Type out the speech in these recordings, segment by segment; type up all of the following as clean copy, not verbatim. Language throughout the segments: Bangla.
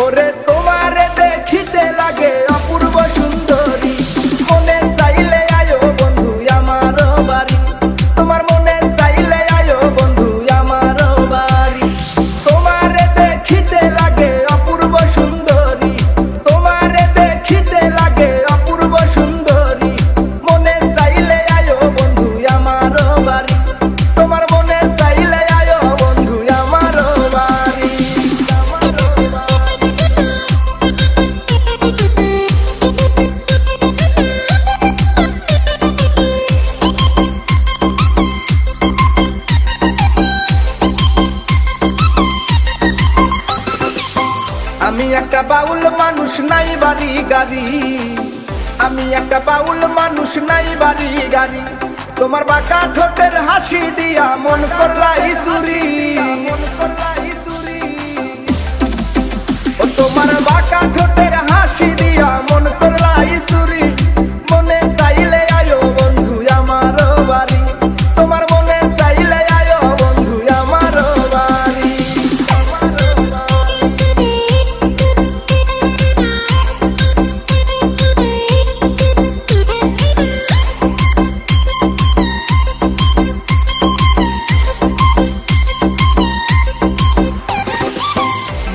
ওরে তোমারে দেখিতে লাগে অপূর্ব সুন্দরী, মনে চাইলে আয়ো বন্ধু আমার বাড়ি, তোমার মনে চাইলে আয়ো বন্ধু আমার বাড়ি। তোমারে দেখিতে লাগে অপূর্ব সুন্দরী, তোমারে দেখিতে লাগে অপূর্ব সুন্দরী, মনে চাইলে আয়ো বন্ধু আমার বাড়ি, তোমার মনে চাইলে আয়ো বন্ধু আমার বাড়ি। আমি একটা বাউল মানুষ নাই বাড়ি গাড়ি, আমি একটা বাউল মানুষ নাই বাড়ি গাড়ি, তোমার বাঁকা ঠোঁটের হাসি দিয়া মন করলাই চুরি, ও তোমার বাঁকা ঠোঁটের হাসি দিয়া মন করলাই চুরি, মনে চাইলে আয়ো বন্ধু আমার বাড়ি, তোমার মনে চাইলে আয়ো বন্ধু আমার বাড়ি।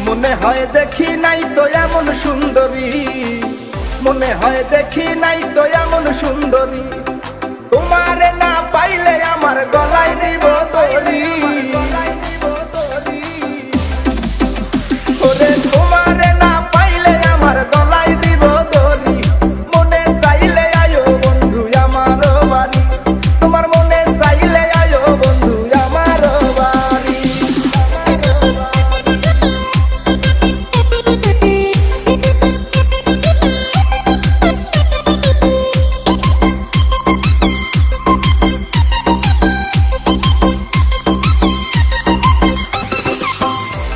মনে হয় দেখি নাই তো এমন সুন্দরী, মনে হয় দেখি নাই তো এমন সুন্দরী, তোমারে না পাইলে আমার গলায় দিব দড়ি, ওরে তোমারে না পাইলে আমার গলায় দিব দড়ি, মনে চাইলে আয়ো বন্ধু আমার বাড়ি, তোমার মনে চাইলে আয়ো বন্ধু আমার বাড়ি।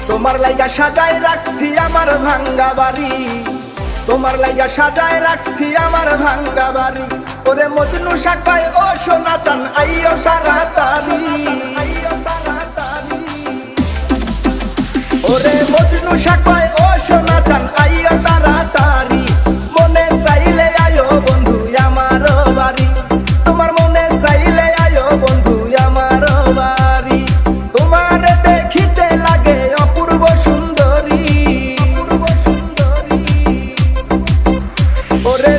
তোমার লাইগা সাজায় রাখছি আমার ভাঙ্গা বাড়ি, তোমার লাইগা সাজায় রাখছি আমার ভাঙ্গা বাড়ি, ওরে মজনু শাখায় ও সোনা চান আইও তাড়াতাড়ি, ওরে মজনু শাখায় ও সোনা চান আইও তাড়াতাড়ি, মনে চাইলে আয়ো বন্ধু আমার বাড়ি, তোমার মনে চাইলে আয়ো বন্ধু আমার বাড়ি। তোমার দেখিতে লাগে অপূর্ব সুন্দরী, ওরে